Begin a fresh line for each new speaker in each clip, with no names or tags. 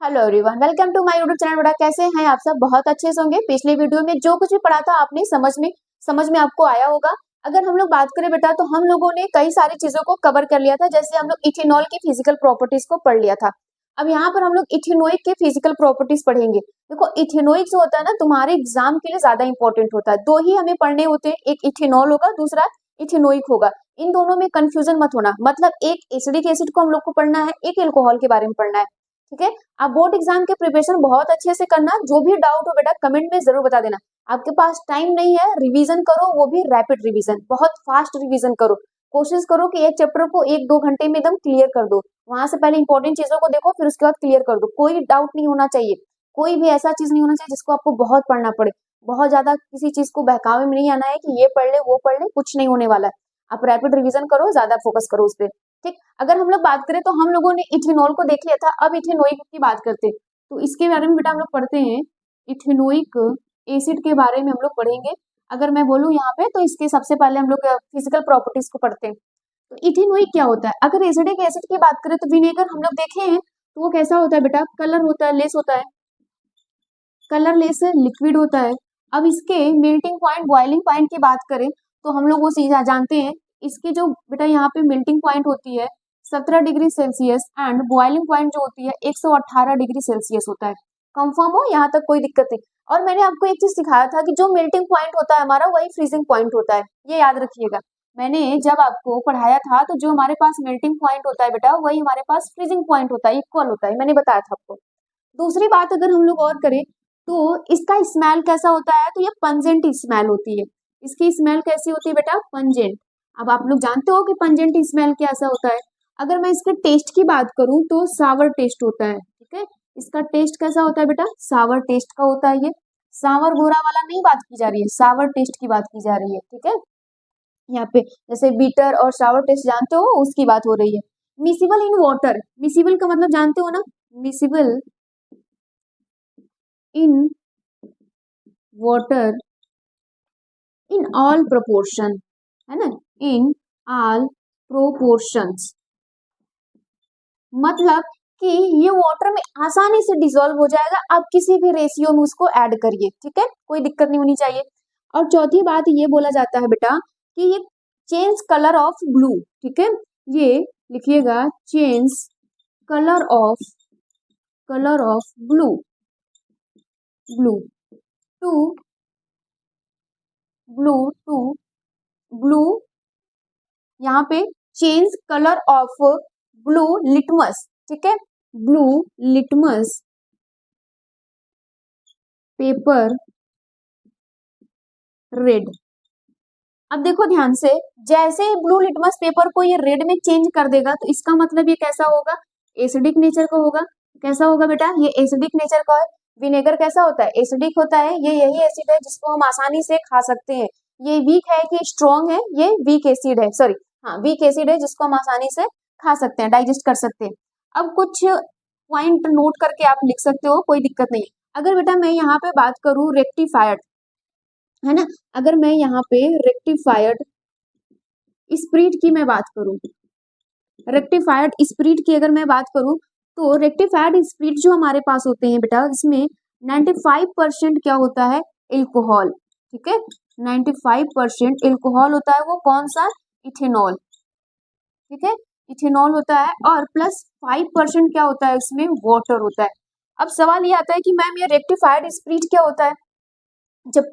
Hello everyone, welcome to my YouTube channel. बेटा कैसे हैं आप सब? बहुत अच्छे से होंगे। पिछले वीडियो में जो कुछ भी पढ़ा था आपने समझ में आपको आया होगा। अगर हम लोग बात करें बेटा, तो हम लोगों ने कई सारी चीजों को कवर कर लिया था। जैसे हम लोग इथेनॉल की फिजिकल प्रॉपर्टीज को पढ़ लिया था। अब यहाँ पर हम लोग इथेनोइक के फिजिकल प्रॉपर्टीज पढ़ेंगे। देखो, इथेनोइक जो होता है ना, तुम्हारे एग्जाम के लिए ज्यादा इंपॉर्टेंट होता है। दो ही हमें पढ़ने होते हैं, एक इथेनॉल होगा, दूसरा इथेनोइक होगा। इन दोनों में कंफ्यूजन मत होना। मतलब एक एसिडिक एसिड को हम लोग को पढ़ना है, एक एल्कोहल के बारे में पढ़ना है। ठीक है। आप बोर्ड एग्जाम के प्रिपरेशन बहुत अच्छे से करना। जो भी डाउट हो बेटा कमेंट में जरूर बता देना। आपके पास टाइम नहीं है, रिवीजन करो, वो भी रैपिड रिवीजन, बहुत फास्ट रिवीजन करो। कोशिश करो कि एक चैप्टर को 1-2 घंटे में एकदम क्लियर कर दो। वहां से पहले इंपॉर्टेंट चीजों को देखो, फिर उसके बाद क्लियर कर दो। कोई डाउट नहीं होना चाहिए, कोई भी ऐसा चीज नहीं होना चाहिए जिसको आपको बहुत पढ़ना पड़े। बहुत ज्यादा किसी चीज को बहकावे में नहीं आना है कि ये पढ़ ले वो पढ़ ले, कुछ नहीं होने वाला है। आप रैपिड रिवीजन करो, ज्यादा फोकस करो उस पर। ठीक। अगर हम लोग बात करें तो हम लोगों ने इथेनॉल को देख लिया था, अब इथेनोइक की बात करते हैं। तो इसके बारे में बेटा हम लोग पढ़ते हैं। इथेनोइक एसिड के बारे में हम लोग पढ़ेंगे। अगर मैं बोलूँ यहाँ पे, तो इसके सबसे पहले हम लोग फिजिकल प्रॉपर्टीज को पढ़ते हैं। तो इथेनोइक क्या होता है? अगर एसिडिक एसिड की बात करें तो विनेगर हम लोग देखे हैं, तो वो कैसा होता है बेटा? कलर होता है, लेस होता है, कलर लेस है, लिक्विड होता है। अब इसके मेल्टिंग पॉइंट, बॉइलिंग पॉइंट की बात करें तो हम लोग वो चीज जानते हैं। इसकी जो बेटा यहाँ पे मेल्टिंग पॉइंट होती है 17 degree Celsius, and boiling point जो होती है 118 डिग्री सेल्सियस होता है। कंफर्म हो? यहाँ तक कोई दिक्कत नहीं। और मैंने आपको एक चीज सिखाया था कि जो मेल्टिंग पॉइंट होता है हमारा, वही फ्रीजिंग पॉइंट होता है। ये याद रखिएगा। मैंने जब आपको पढ़ाया था तो जो हमारे पास मेल्टिंग पॉइंट होता है बेटा, वही हमारे पास फ्रीजिंग पॉइंट होता है, इक्वल होता है। मैंने बताया था आपको। दूसरी बात अगर हम लोग और करें तो इसका स्मेल कैसा होता है? तो ये पंजेंट स्मेल होती है। इसकी स्मेल कैसी होती है बेटा? पंजेंट। अब आप लोग जानते हो कि पंजेंट स्मेल कैसा होता है। अगर मैं इसके टेस्ट की बात करूं तो सावर टेस्ट होता है। ठीक है। इसका टेस्ट कैसा होता है बेटा? सावर टेस्ट का होता है। ये सावर घोरा वाला नहीं बात की जा रही है, सावर टेस्ट की बात की जा रही है। ठीक है। यहाँ पे जैसे बीटर और सावर टेस्ट जानते हो, उसकी बात हो रही है। मिसिबल इन वाटर, मिसिबल का मतलब जानते हो ना? Miscible in water in all proportion, है ना? in all proportions, मतलब कि ये वाटर में आसानी से डिसॉल्व हो जाएगा। आप किसी भी रेशियो में उसको ऐड करिए। ठीक है, कोई दिक्कत नहीं होनी चाहिए। और चौथी बात ये बोला जाता है बेटा कि ये चेंज कलर ऑफ ब्लू। ठीक है, ये लिखिएगा, change colour of blue, blue to blue, यहाँ पे change colour of blue litmus. ठीक है, ब्लू लिटमस पेपर रेड। अब देखो ध्यान से, जैसे ब्लू लिटमस पेपर को ये रेड में चेंज कर देगा, तो इसका मतलब ये कैसा होगा? एसिडिक नेचर का होगा। कैसा होगा बेटा? ये एसिडिक नेचर का है। विनेगर कैसा होता है? एसिडिक होता है। ये यही एसिड है जिसको हम आसानी से खा सकते हैं। ये वीक है कि स्ट्रॉन्ग है? ये वीक एसिड है, सॉरी, हाँ वीक एसिड है जिसको हम आसानी से खा सकते हैं, डाइजेस्ट कर सकते हैं। अब कुछ पॉइंट नोट करके आप लिख सकते हो, कोई दिक्कत नहीं। अगर बेटा मैं यहाँ पे बात करूँ रेक्टिफायर्ड, है ना? अगर मैं यहाँ पे रेक्टिफायर्ड स्प्रीट की मैं बात करूं, रेक्टिफायर्ड स्प्रीट की अगर मैं बात करूं, तो रेक्टिफायर्ड स्प्रीट जो हमारे पास होते हैं बेटा, इसमें 95% क्या होता है? एल्कोहल। ठीक है, 95% एल्कोहल होता है। वो कौन सा? इथेनॉल। ठीक है, इथेनॉल होता है। और प्लस 5% क्या होता है? इसमें वाटर होता है। अब सवाल ये आता है कि मैम ये रेक्टिफायर्ड स्प्रीट क्या होता है? जब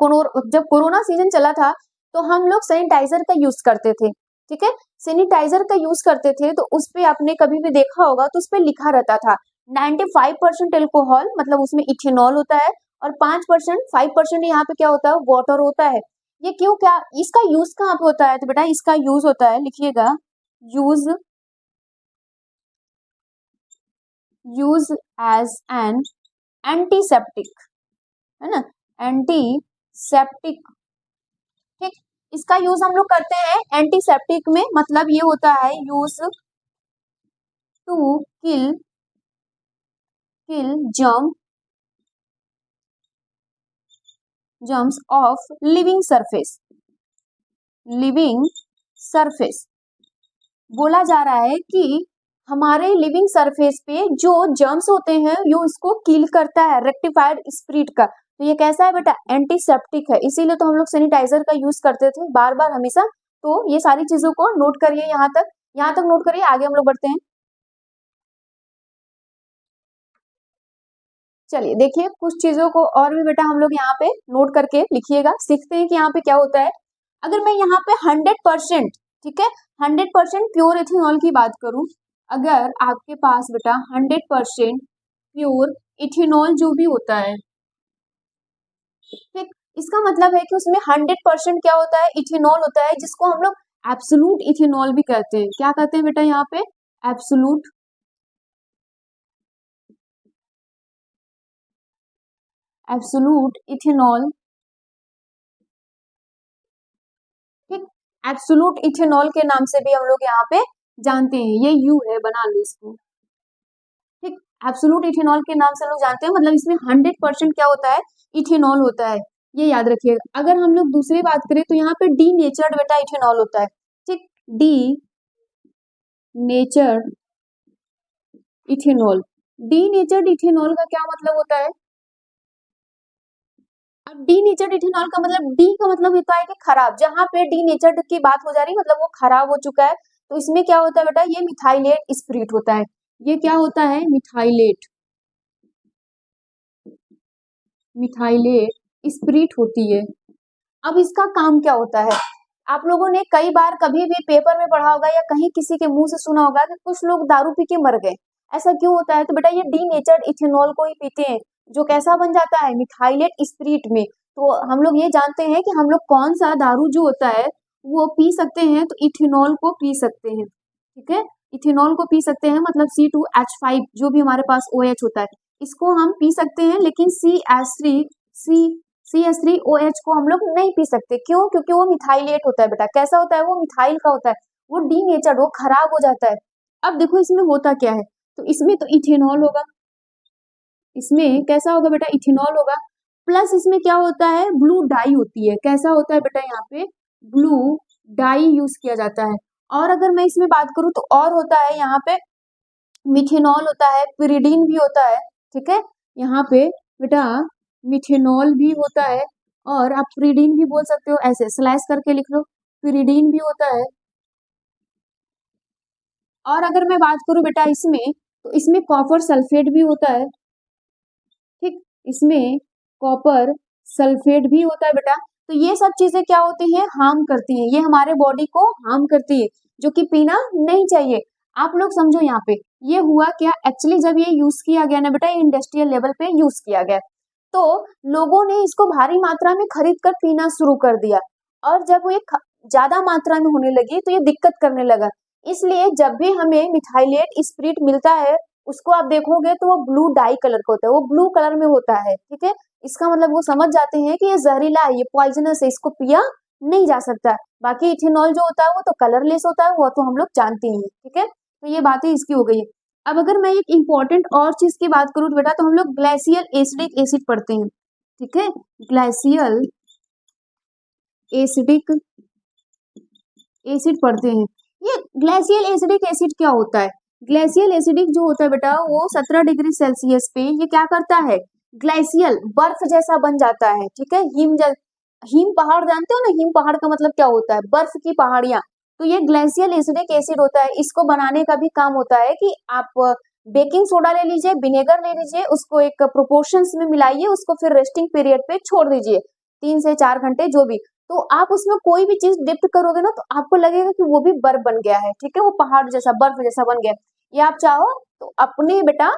कोरोना सीजन चला था तो हम लोग सैनिटाइजर का यूज करते थे। ठीक है, सैनिटाइजर का यूज करते थे, तो उस पे आपने कभी भी देखा होगा तो उस पे लिखा रहता था 95% एल्कोहल, मतलब उसमें इथेनॉल होता है। और 5% यहाँ पे क्या होता है? वाटर होता है। ये क्यों? क्या इसका यूज कहाँ पे होता है? तो बेटा इसका यूज होता है, लिखिएगा, use use as an antiseptic, है ना? एंटीसेप्टिक। ठीक, इसका यूज हम लोग करते हैं एंटीसेप्टिक में, मतलब ये होता है use to kill germ germs of living surface. बोला जा रहा है कि हमारे लिविंग सरफेस पे जो जर्म्स होते हैं यो इसको किल करता है, रेक्टिफाइड स्पिरिट का। तो ये कैसा है बेटा, एंटीसेप्टिक है, इसीलिए तो हम लोग सैनिटाइजर का यूज करते थे बार बार हमेशा। तो ये सारी चीजों को नोट करिए, यहाँ तक नोट करिए, आगे हम लोग बढ़ते हैं। चलिए देखिए कुछ चीजों को और भी बेटा हम लोग यहाँ पे नोट करके लिखिएगा, सीखते हैं कि यहाँ पे क्या होता है। अगर मैं यहाँ पे 100%, ठीक है, 100% प्योर इथेनॉल की बात करूं, अगर आपके पास बेटा 100% प्योर इथेनॉल जो भी होता है, ठीक, इसका मतलब है कि उसमें 100% क्या होता है, इथेनॉल होता है, जिसको हम लोग एब्सोल्यूट इथेनॉल भी कहते हैं। क्या कहते हैं बेटा यहाँ पे, एब्सोल्यूट एब्सोल्यूट इथेनॉल, ठीक, एब्सोल्यूट इथेनॉल के नाम से भी हम लोग यहाँ पे जानते हैं, ये यू है, बना लो इसको, ठीक, एब्सोल्यूट इथेनॉल के नाम से लोग जानते हैं, मतलब इसमें 100% क्या होता है, इथेनॉल होता है, ये याद रखिएगा। अगर हम लोग दूसरी बात करें तो यहाँ पे डी नेचर्ड बेटा इथेनॉल होता है, ठीक, डी नेचर्ड इथेनॉल। डी नेचर्ड इथेनॉल का क्या मतलब होता है, अब डी नेचर्ड इथेनॉल का मतलब, डी का मतलब होता है कि खराब, जहां पे डी नेचर्ड की बात हो जा रही है मतलब वो खराब हो चुका है, तो इसमें क्या होता है बेटा, ये मिथाइलेट स्पिरिट होता है, ये क्या होता है, मिथाइलेट मिथाइलेट स्पिरिट होती है। अब इसका काम क्या होता है, आप लोगों ने कई बार कभी भी पेपर में पढ़ा होगा या कहीं किसी के मुंह से सुना होगा कि कुछ लोग दारू पी के मर गए, ऐसा क्यों होता है, तो बेटा ये डी नेचर्ड इथेनॉल को ही पीते हैं, जो कैसा बन जाता है, मिथाइलेट स्पिरिट में। तो हम लोग ये जानते हैं कि हम लोग कौन सा दारू जो होता है वो पी सकते हैं, तो इथेनॉल को पी सकते हैं, ठीक है, इथेनॉल को पी सकते हैं, मतलब C2H5 जो भी हमारे पास OH होता है इसको हम पी सकते हैं, लेकिन CH3OH को हम लोग नहीं पी सकते, क्यों, क्योंकि वो मिथाइलेट होता है बेटा, कैसा होता है, वो मिथाइल का होता है, वो डी नेचर्ड, वो खराब हो जाता है। अब देखो इसमें होता क्या है, तो इसमें तो इथेनॉल होगा, इसमें कैसा होगा बेटा, इथेनॉल होगा, प्लस इसमें क्या होता है, ब्लू डाई होती है, कैसा होता है बेटा, यहाँ पे ब्लू डाई यूज किया जाता है। और अगर मैं इसमें बात करूं तो और होता है यहाँ पे, मिथेनॉल होता है, पिरिडीन भी होता है, ठीक है, यहाँ पे बेटा मिथेनॉल भी होता है, और आप पिरिडीन भी बोल सकते हो, ऐसे स्लाइस करके लिख लो, पिरिडीन भी होता है। और अगर मैं बात करूं बेटा इसमें, तो इसमें कॉपर सल्फेट भी होता है, ठीक, इसमें कॉपर सल्फेट भी होता है बेटा। तो ये सब चीजें क्या होती हैं, हार्म करती हैं, ये हमारे बॉडी को हार्म करती है, जो कि पीना नहीं चाहिए। आप लोग समझो यहाँ पे ये हुआ क्या, एक्चुअली जब ये यूज किया गया ना बेटा, इंडस्ट्रियल लेवल पे यूज किया गया, तो लोगों ने इसको भारी मात्रा में खरीद कर पीना शुरू कर दिया, और जब ये ज्यादा मात्रा में होने लगी तो ये दिक्कत करने लगा। इसलिए जब भी हमें मिथाइलेट स्पिरिट मिलता है, उसको आप देखोगे तो वो ब्लू डाई कलर का होता है, वो ब्लू कलर में होता है, ठीक है, इसका मतलब वो समझ जाते हैं कि ये जहरीला है, ये पॉइजनस है, इसको पिया नहीं जा सकता। बाकी इथेनॉल जो होता है वो तो कलरलेस होता है, वो तो हम लोग जानते ही हैं, ठीक है, तो ये बातें इसकी हो गई है। अब अगर मैं एक इंपॉर्टेंट और चीज की बात करूं तो बेटा, तो हम लोग ग्लेशियल एसिडिक एसिड पढ़ते हैं, ठीक है, ग्लेशियल एसिडिक एसिड पढ़ते हैं। ये ग्लेशियल एसिडिक एसिड क्या होता है, ग्लेशियल एसिडिक जो होता है बेटा वो 17 डिग्री सेल्सियस पे ये क्या करता है, ग्लेशियल बर्फ जैसा बन जाता है, ठीक है, हिम पहाड़ जानते हो ना, हिम पहाड़ का मतलब क्या होता है, बर्फ की पहाड़ियां, तो ये ग्लेशियल एसिडिक एसिड होता है। इसको बनाने का भी काम होता है कि आप बेकिंग सोडा ले लीजिए, विनेगर ले लीजिए, उसको एक प्रोपोर्शंस में मिलाइए, उसको फिर रेस्टिंग पीरियड पे छोड़ दीजिए 3 से 4 घंटे जो भी, तो आप उसमें कोई भी चीज डिप करोगे ना तो आपको लगेगा कि वो भी बर्फ बन गया है, ठीक है, वो पहाड़ जैसा बर्फ जैसा बन गया। ये आप चाहो तो अपने बेटा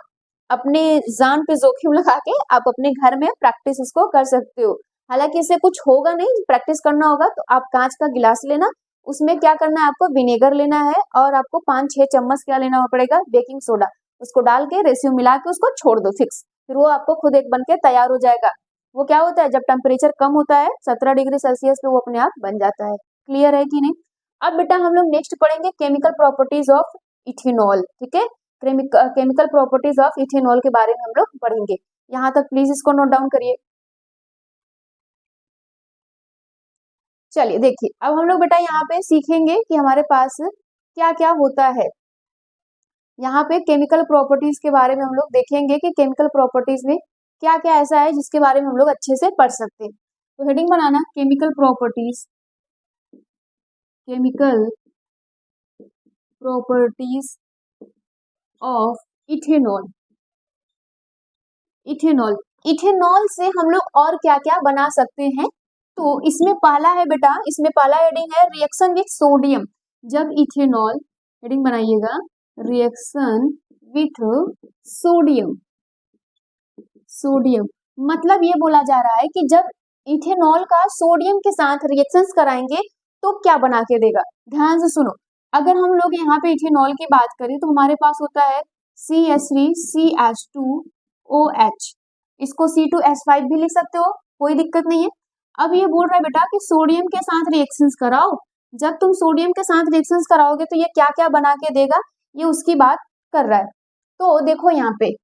अपने जान पे जोखिम लगा के आप अपने घर में प्रैक्टिस इसको कर सकते हो। हालांकि इससे कुछ होगा नहीं, प्रैक्टिस करना होगा तो आप कांच का गिलास लेना, उसमें क्या करना है, आपको विनेगर लेना है, और आपको 5-6 चम्मच क्या लेना पड़ेगा, बेकिंग सोडा, उसको डाल के रेसियो मिला के उसको छोड़ दो फिक्स, फिर वो आपको खुद एक बन के तैयार हो जाएगा। वो क्या होता है, जब टेम्परेचर कम होता है 17 डिग्री सेल्सियस पे, वो अपने आप बन जाता है। क्लियर है कि नहीं। अब बेटा हम लोग नेक्स्ट पढ़ेंगे केमिकल प्रॉपर्टीज ऑफ इथेनॉल, ठीक है, केमिकल प्रॉपर्टीज ऑफ इथेनॉल के बारे में हम लोग पढ़ेंगे। यहाँ तक प्लीज इसको नोट डाउन करिए। चलिए देखिए अब हम लोग बेटा यहाँ पे सीखेंगे कि हमारे पास क्या क्या होता है। यहाँ पे केमिकल प्रॉपर्टीज के बारे में हम लोग देखेंगे कि केमिकल प्रॉपर्टीज में क्या क्या ऐसा है जिसके बारे में हम लोग अच्छे से पढ़ सकते हैं। तो heading banana chemical properties, chemical properties of ethanol. Ethanol, ethanol से हम लोग और क्या क्या बना सकते हैं। तो इसमें पहला है बेटा, इसमें पहला हेडिंग है रिएक्शन विथ सोडियम। जब इथेनॉल, हेडिंग बनाइएगा रिएक्शन विथ सोडियम। सोडियम मतलब ये बोला जा रहा है कि जब इथेनॉल का सोडियम के साथ रिएक्शंस कराएंगे तो क्या बना के देगा। ध्यान से सुनो, अगर हम लोग यहाँ पे इथेनॉल की बात करें तो हमारे पास होता है CH3CH2OH, इसको C2H5 भी लिख सकते हो, कोई दिक्कत नहीं है। अब ये बोल रहा है बेटा कि सोडियम के साथ रिएक्शंस कराओ। जब तुम सोडियम के साथ रिएक्शंस कराओगे तो ये क्या क्या बना के देगा, ये उसकी बात कर रहा है। तो देखो यहाँ पे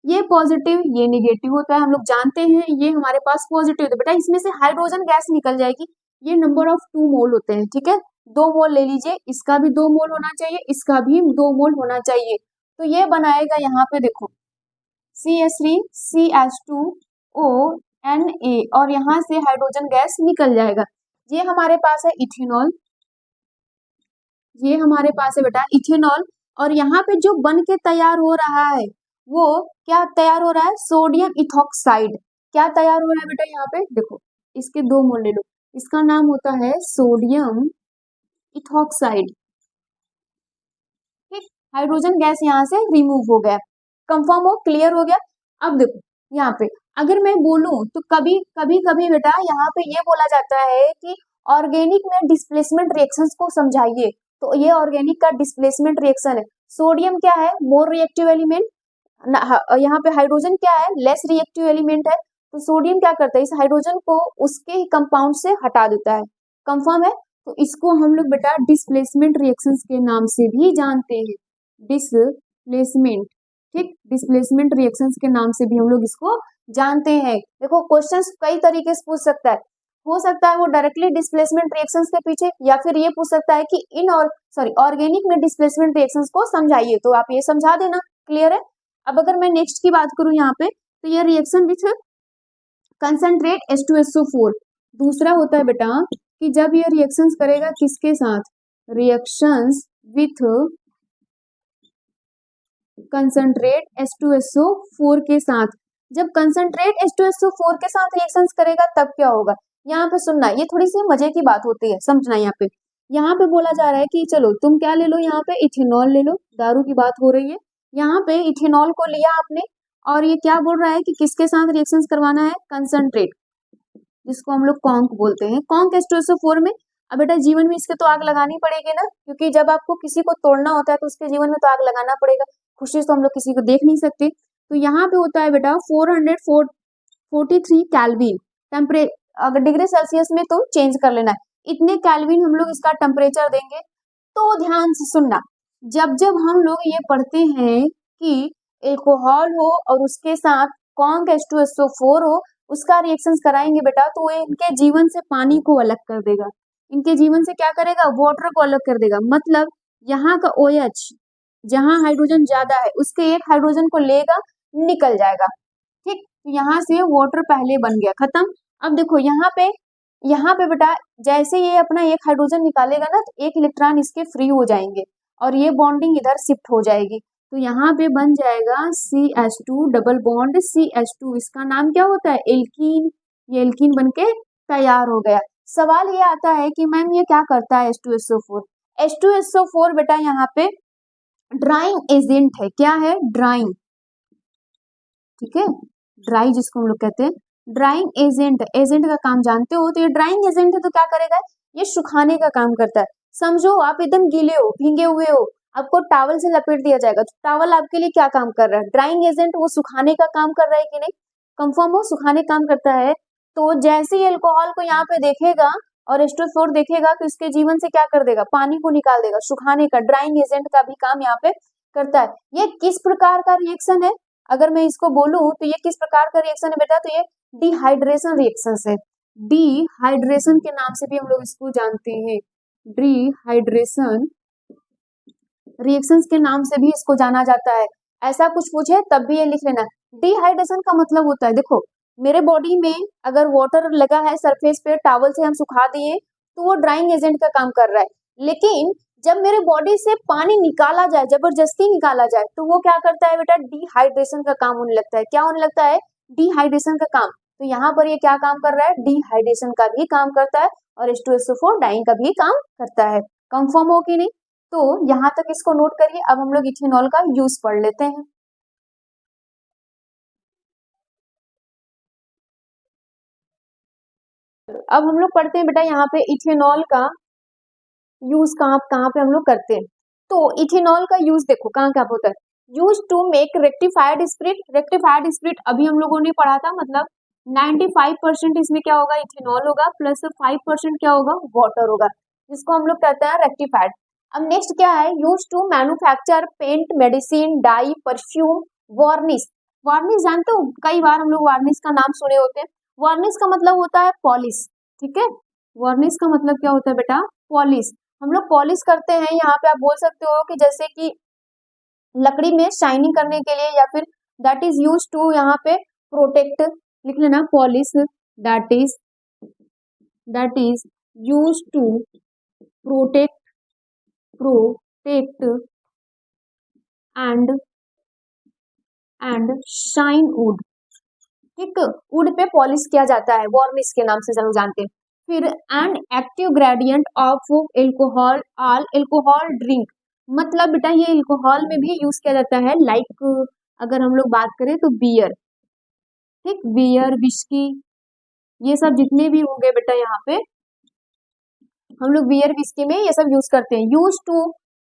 ये पॉजिटिव ये निगेटिव होता है, हम लोग जानते हैं। ये हमारे पास पॉजिटिव है बेटा, इसमें से हाइड्रोजन गैस निकल जाएगी। ये नंबर ऑफ 2 मोल होते हैं, ठीक है, 2 मोल ले लीजिए, इसका भी 2 मोल होना चाहिए, इसका भी 2 मोल होना चाहिए। तो ये बनाएगा यहाँ पे देखो CH3CH2ONA और यहाँ से हाइड्रोजन गैस निकल जाएगा। ये हमारे पास है इथेनॉल, ये हमारे पास है बेटा इथेनॉल। और यहाँ पे जो बन के तैयार हो रहा है वो क्या तैयार हो रहा है, सोडियम इथॉक्साइड। क्या तैयार हो रहा है बेटा, यहाँ पे देखो, इसके 2 मोल ले लो, इसका नाम होता है सोडियम इथॉक्साइड। ठीक, हाइड्रोजन गैस यहाँ से रिमूव हो गया। कंफर्म हो, क्लियर हो गया। अब देखो यहाँ पे अगर मैं बोलूं तो कभी कभी बेटा यहाँ पे ये बोला जाता है कि ऑर्गेनिक में डिस्प्लेसमेंट रिएक्शंस को समझाइए। तो ये ऑर्गेनिक का डिस्प्लेसमेंट रिएक्शन है। सोडियम क्या है, मोर रिएक्टिव एलिमेंट, यहाँ पे हाइड्रोजन क्या है, लेस रिएक्टिव एलिमेंट है। तो सोडियम क्या करता है, इस हाइड्रोजन को उसके ही कंपाउंड से हटा देता है। कंफर्म है, तो इसको हम लोग बेटा डिस्प्लेसमेंट रिएक्शंस के नाम से भी जानते हैं, डिस्प्लेसमेंट। ठीक, डिस्प्लेसमेंट रिएक्शंस के नाम से भी हम लोग इसको जानते हैं। देखो क्वेश्चंस कई तरीके से पूछ सकता है, हो सकता है वो डायरेक्टली डिस्प्लेसमेंट रिएक्शंस के पीछे, या फिर ये पूछ सकता है कि ऑर्गेनिक में डिस्प्लेसमेंट रिएक्शंस को समझाइए, तो आप ये समझा देना। क्लियर है। अब अगर मैं नेक्स्ट की बात करूं यहाँ पे, तो ये रिएक्शन विथ कंसंट्रेट H2SO4 दूसरा होता है बेटा कि जब ये रिएक्शंस करेगा किसके साथ, रिएक्शंस विथ कंसंट्रेट H2SO4 के साथ। जब कंसंट्रेट H2SO4 के साथ रिएक्शंस करेगा तब क्या होगा, यहाँ पे सुनना, ये थोड़ी सी मजे की बात होती है, समझना। यहाँ पे बोला जा रहा है कि चलो तुम क्या ले लो, यहाँ पे इथेनॉल ले लो, दारू की बात हो रही है। यहाँ पे इथेनॉल को लिया आपने और ये क्या बोल रहा है कि किसके साथ रिएक्शंस करवाना है, कंसंट्रेट, जिसको हम लोग कॉन्क बोलते हैं, कॉन्क H2SO4 में। अब बेटा जीवन में इसके तो आग लगानी पड़ेगी ना, क्योंकि जब आपको किसी को तोड़ना होता है तो उसके जीवन में तो आग लगाना पड़ेगा। खुशी से तो हम लोग किसी को देख नहीं सकते। तो यहाँ पे होता है बेटा 443 कैल्विन टेम्परेचर, अगर डिग्री सेल्सियस में तो चेंज कर लेना है, इतने कैल्विन हम लोग इसका टेम्परेचर देंगे। तो ध्यान से सुनना, जब जब हम लोग ये पढ़ते हैं कि एल्कोहल हो और उसके साथ कॉन्क H2SO4 हो, उसका रिएक्शंस कराएंगे बेटा, तो ये इनके जीवन से पानी को अलग कर देगा, इनके जीवन से क्या करेगा, वाटर को अलग कर देगा। मतलब यहाँ का OH जहाँ हाइड्रोजन ज्यादा है उसके एक हाइड्रोजन को लेगा, निकल जाएगा। ठीक, तो यहाँ से वाटर पहले बन गया, खत्म। अब देखो यहाँ पे बेटा जैसे ये अपना एक हाइड्रोजन निकालेगा ना, तो एक इलेक्ट्रॉन इसके फ्री हो जाएंगे और ये बॉन्डिंग इधर शिफ्ट हो जाएगी। तो यहाँ पे बन जाएगा CH2 डबल बॉन्ड CH2, इसका नाम क्या होता है, एल्कीन। ये एल्कीन बनके तैयार हो गया। सवाल ये आता है कि मैम ये क्या करता है H2SO4। H2SO4 बेटा यहाँ पे ड्राइंग एजेंट है। क्या है, ड्राइंग, ठीक है, ड्राई जिसको हम लोग कहते हैं, ड्राइंग एजेंट। एजेंट का काम जानते हो, तो ये ड्राइंग एजेंट है तो क्या करेगा, ये सुखाने का काम करता है। समझो आप एकदम गीले हो, भींगे हुए हो, आपको टावल से लपेट दिया जाएगा, तो टावल आपके लिए क्या काम कर रहा है, ड्राइंग एजेंट, वो सुखाने का काम कर रहा है कि नहीं, कंफर्म हो, सुखाने काम करता है। तो जैसे ही अल्कोहल को यहाँ पे देखेगा और H2SO4 देखेगा तो इसके जीवन से क्या कर देगा, पानी को निकाल देगा, सुखाने का, ड्राइंग एजेंट का भी काम यहाँ पे करता है। ये किस प्रकार का रिएक्शन है, अगर मैं इसको बोलूं तो ये किस प्रकार का रिएक्शन है बेटा, तो ये डिहाइड्रेशन रिएक्शन है। डिहाइड्रेशन के नाम से भी हम लोग इसको जानते हैं, डिहाइड्रेशन रिएक्शंस के नाम से भी इसको जाना जाता है। ऐसा कुछ पूछे तब भी ये लिख लेना। डिहाइड्रेशन का मतलब होता है, देखो मेरे बॉडी में अगर वाटर लगा है सरफेस पे, टॉवल से हम सुखा दिए तो वो ड्राइंग एजेंट का काम कर रहा है, लेकिन जब मेरे बॉडी से पानी निकाला जाए, जबरदस्ती निकाला जाए, तो वो क्या करता है बेटा, डिहाइड्रेशन का काम होने लगता है। क्या होने लगता है, डिहाइड्रेशन का काम। तो यहाँ पर ये क्या काम कर रहा है, डिहाइड्रेशन का भी काम करता है और H2SO4 डाइंग का भी काम करता है। कंफर्म हो कि नहीं? तो यहाँ तक इसको नोट करिए। अब हम लोग इथेनॉल का यूज पढ़ लेते हैं। अब हम लोग पढ़ते हैं बेटा यहाँ पे इथेनॉल का यूज कहाँ कहाँ पे हम लोग करते हैं। तो इथेनॉल का यूज देखो कहाँ कहाँ होता है। Use to make rectified spirit. Rectified spirit अभी हम लोगों ने पढ़ा था, मतलब 95% इसमें क्या होगा, इथेनॉल होगा, प्लस 5% क्या होगा, वाटर होगा, जिसको हम लोग कहते हैं रेक्टिफाइड। अब नेक्स्ट क्या है, use to manufacture paint, medicine, dye, perfume, varnish. Varnish जानते हो, कई बार हम लोग वार्निश का नाम सुने होते हैं। वार्निश का मतलब होता है पॉलिश, ठीक है। वार्निश का मतलब क्या होता है बेटा, पॉलिश। हम लोग पॉलिश करते हैं, यहाँ पे आप बोल सकते हो कि जैसे कि लकड़ी में शाइनिंग करने के लिए, या फिर दैट इज यूज टू यहाँ पे प्रोटेक्ट, लिख लेना polish, that is use to protect and shine wood. ठीक, वुड पे पॉलिश किया जाता है, वार्निश के नाम से सब लोग जानते हैं। फिर an active gradient of alcohol all alcohol drink, मतलब बेटा ये एल्कोहल में भी यूज किया जाता है। लाइक अगर हम लोग बात करें तो बियर, ठीक, बियर, विस्की, ये सब जितने भी होंगे बेटा यहाँ पे हम लोग बियर विस्की में ये सब यूज करते हैं।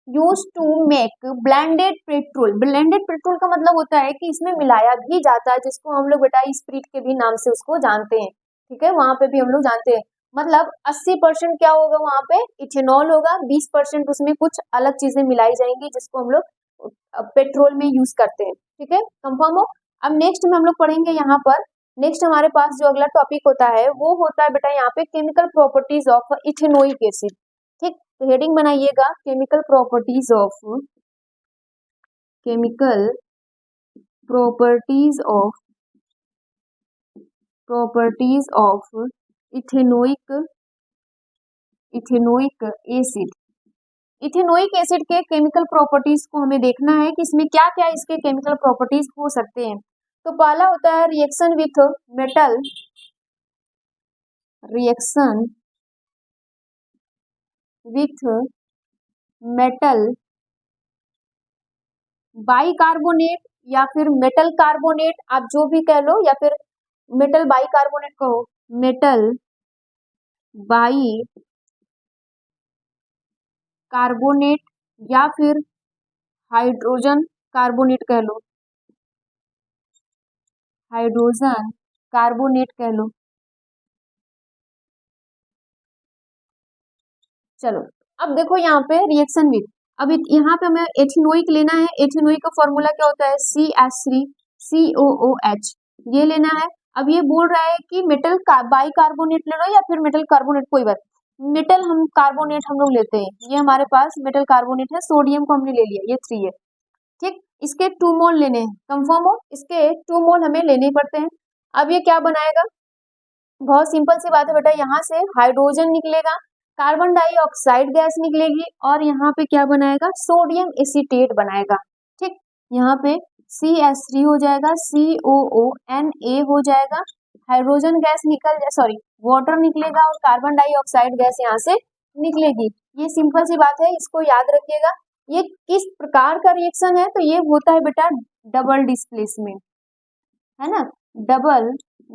Use to make blended petrol. Blended petrol का मतलब होता है कि इसमें मिलाया भी जाता है, जिसको हम लोग बेटा स्प्रिट के भी नाम से उसको जानते हैं, ठीक है, वहां पे भी हम लोग जानते हैं। मतलब 80% क्या होगा वहां पे, इथेनॉल होगा, 20% उसमें कुछ अलग चीजें मिलाई जाएंगी जिसको हम लोग पेट्रोल में यूज करते हैं, ठीक है, कंफर्म हो। अब नेक्स्ट में हम लोग पढ़ेंगे यहाँ पर, नेक्स्ट हमारे पास जो अगला टॉपिक होता है वो होता है बेटा यहाँ पे chemical properties of ethanoic acid. ठीक, तो हेडिंग बनाइएगा, chemical properties of ethanoic acid. Ethanoic acid के केमिकल प्रॉपर्टीज को हमें देखना है कि इसमें क्या क्या इसके केमिकल प्रॉपर्टीज हो सकते हैं। तो पहला होता है reaction with metal, reaction with metal bicarbonate, या फिर मेटल कार्बोनेट, आप जो भी कह लो, या फिर मेटल बाइकार्बोनेट कहो, मेटल बाई कार्बोनेट, या फिर हाइड्रोजन कार्बोनेट कह लो, हाइड्रोजन कार्बोनेट कह लो। चलो अब देखो यहाँ पे रिएक्शन विथ, अब यहाँ पे हमें एथिनोइक लेना है। एथिनोइक का फॉर्मूला क्या होता है, CH3COOH, ये लेना है। अब ये बोल रहा है कि मेटल बाइकार्बोनेट ले लो या फिर मेटल कार्बोनेट, कोई बात, मेटल हम कार्बोनेट हम लोग लेते हैं, ये हमारे पास मेटल कार्बोनेट है। सोडियम को हमने ले लिया, ये 3 है, ठीक। इसके 2 मोल लेने हैं, कंफर्म हो, इसके 2 मोल हमें लेने ही पड़ते हैं। अब ये क्या बनाएगा, बहुत सिंपल सी बात है बेटा, यहाँ से हाइड्रोजन निकलेगा, कार्बन डाइऑक्साइड गैस निकलेगी, और यहाँ पे क्या बनाएगा, सोडियम एसीटेट बनाएगा, ठीक। यहाँ पे CH3 हो जाएगा, COONA हो जाएगा, हाइड्रोजन गैस निकल जाए, सॉरी वाटर निकलेगा, और कार्बन डाइऑक्साइड गैस यहाँ से निकलेगी। ये सिंपल सी बात है, इसको याद रखिएगा। ये किस प्रकार का रिएक्शन है, तो ये होता है बेटा डबल डिस्प्लेसमेंट, है ना, डबल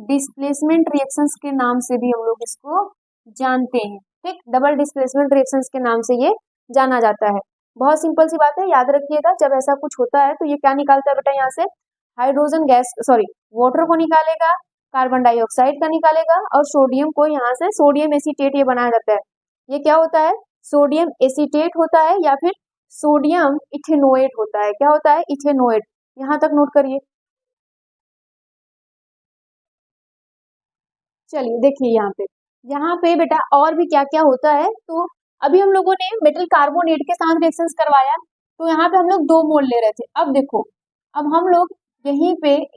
डिस्प्लेसमेंट रिएक्शंस के नाम से भी हम लोग इसको जानते हैं, ठीक। डबल डिस्प्लेसमेंट रिएक्शंस के नाम से ये जाना जाता है। बहुत सिंपल सी बात है, याद रखिएगा। जब ऐसा कुछ होता है तो ये क्या निकालता है बेटा, यहाँ से हाइड्रोजन गैस, सॉरी वाटर को निकालेगा, कार्बन डाइऑक्साइड का निकालेगा, और सोडियम को यहाँ से सोडियम एसीटेट ये बनाया जाता है। ये क्या होता है, सोडियम एसीटेट होता है, या फिर सोडियम इथेनोएट होता है। क्या होता है, इथेनोएट, यहाँ तक नोट करिए। चलिए देखिए यहाँ पे बेटा और भी क्या क्या होता है। तो अभी हम लोगों ने मेटल कार्बोनेट के साथ रिएक्शंस करवाया, तो यहाँ पे हम लोग 2 मोल ले रहे थे। अब देखो, अब हम लोग यहीं पे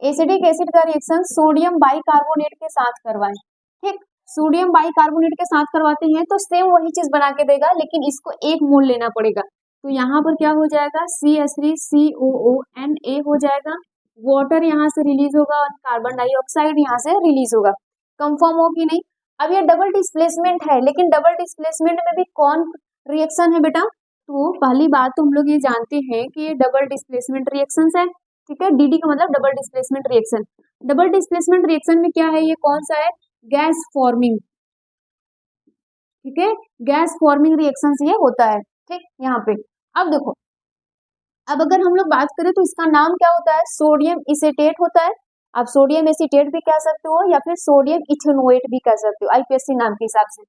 एसिडिक एसिड का रिएक्शन सोडियम बाइकार्बोनेट के साथ करवाएं। ठीक, सोडियम बाइकार्बोनेट के साथ करवाते हैं तो सेम वही चीज बना के देगा, लेकिन इसको 1 मोल लेना पड़ेगा। तो यहाँ पर क्या हो जाएगा, CH3COONA हो जाएगा, वाटर यहाँ से रिलीज होगा और कार्बन डाइऑक्साइड यहाँ से रिलीज होगा। कंफर्म हो कि नहीं? अब ये डबल डिस्प्लेसमेंट है, लेकिन डबल डिस्प्लेसमेंट में भी कौन रिएक्शन है बेटा? तो पहली बात तो हम लोग ये जानते हैं कि ये डबल डिस्प्लेसमेंट रिएक्शंस है। ठीक है, DD का मतलब double displacement reaction. Double displacement reaction में क्या है, ये कौन सा है? Gas forming. ठीक है, गैस फॉर्मिंग रिएक्शन ये होता है। ठीक, यहाँ पे अब देखो, अब अगर हम लोग बात करें तो इसका नाम क्या होता है? सोडियम इसेटेट होता है। आप सोडियम एसीटेट भी कह सकते हो या फिर सोडियम इथेनोएट भी कह सकते हो, IPSC नाम के हिसाब से।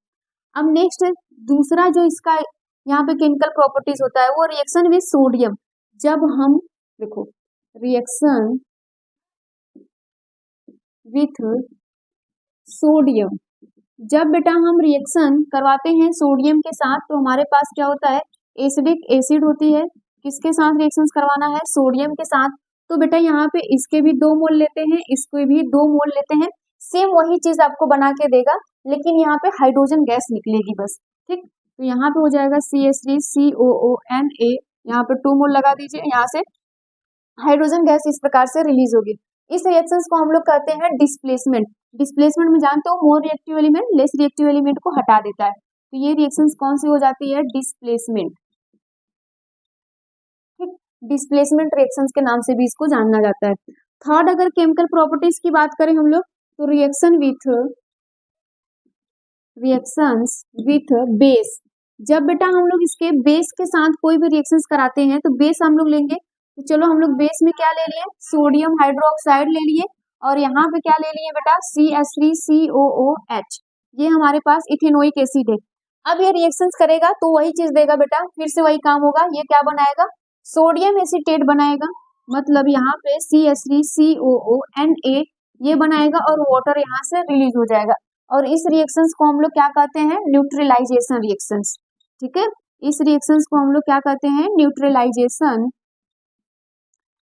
अब नेक्स्ट दूसरा जो इसका यहाँ पे केमिकल प्रॉपर्टीज होता है वो रिएक्शन विद सोडियम। जब हम देखो रिएक्शन विथ सोडियम, जब बेटा हम रिएक्शन करवाते हैं सोडियम के साथ तो हमारे पास क्या होता है? एसिडिक एसिड होती है। किसके साथ रिएक्शंस करवाना है? सोडियम के साथ। तो बेटा यहाँ पे इसके भी 2 मोल लेते हैं, इसको भी 2 मोल लेते हैं, सेम वही चीज आपको बना के देगा, लेकिन यहाँ पे हाइड्रोजन गैस निकलेगी बस। ठीक, तो यहाँ पे हो जाएगा CH3COONA, यहाँ पे 2 मोल लगा दीजिए, यहाँ से हाइड्रोजन गैस इस प्रकार से रिलीज होगी। इस रिएक्शंस को हम लोग कहते हैं डिस्प्लेसमेंट। डिस्प्लेसमेंट में जानते हो more reactive element less reactive element को हटा देता है, तो ये रिएक्शंस कौन सी हो जाती है? डिस्प्लेसमेंट। ठीक, डिस्प्लेसमेंट रिएक्शंस के नाम से भी इसको जानना जाता है। थर्ड, अगर केमिकल प्रॉपर्टीज की बात करें हम लोग तो रिएक्शंस विथ बेस। जब बेटा हम लोग इसके बेस के साथ कोई भी रिएक्शंस कराते हैं तो बेस हम लोग लेंगे, तो चलो हम लोग बेस में क्या ले लिए? सोडियम हाइड्रोक्साइड ले लिए, और यहाँ पे क्या ले लिए बेटा? CH3COOH। ये हमारे पास इथेनोइक एसिड है। अब ये रिएक्शंस करेगा तो वही चीज देगा बेटा, फिर से वही काम होगा। ये क्या बनाएगा? सोडियम एसीटेट बनाएगा, मतलब यहाँ पे CH3COONA ये बनाएगा और वाटर यहाँ से रिलीज हो जाएगा। और इस रिएक्शंस को हम लोग क्या कहते हैं? Neutralisation reactions. ठीक है, इस रिएक्शंस को हम लोग क्या कहते हैं? न्यूट्रलाइजेशन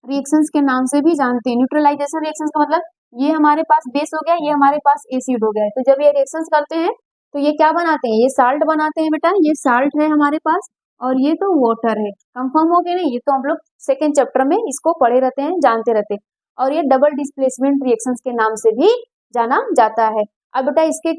रिएक्शंस के नाम से भी जानते हैं। न्यूट्रलाइजेशन रिएक्शंस का मतलब ये हमारे पास बेस हो गया, ये हमारे पास एसिड हो गया, तो जब ये रिएक्शंस करते हैं तो ये क्या बनाते हैं? ये साल्ट बनाते हैं बेटा, ये साल्ट है हमारे पास, और ये तो वाटर है। कंफर्म हो गया नहीं? ये तो हम लोग सेकेंड चैप्टर में इसको पढ़े रहते हैं, जानते रहते हैं। और ये डबल डिस्प्लेसमेंट रिएक्शंस के नाम से भी जाना जाता है। अब बेटा इसके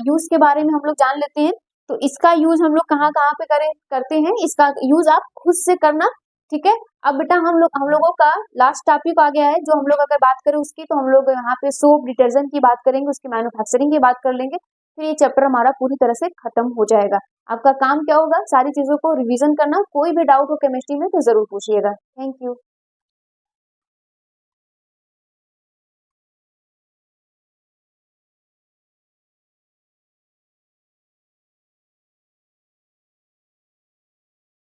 यूज के बारे में हम लोग जान लेते हैं। तो इसका यूज हम लोग कहाँ कहाँ पे करते हैं, इसका यूज आप खुद से करना। ठीक है, अब बेटा हम लोगों का लास्ट टॉपिक आ गया है, जो हम लोग अगर बात करें उसकी, तो हम लोग यहाँ पे सोप डिटर्जेंट की बात करेंगे, उसकी मैन्युफैक्चरिंग की बात कर लेंगे, फिर ये चैप्टर हमारा पूरी तरह से खत्म हो जाएगा। आपका काम क्या होगा? सारी चीजों को रिवीजन करना। कोई भी डाउट हो केमिस्ट्री में तो जरूर पूछिएगा। Thank you.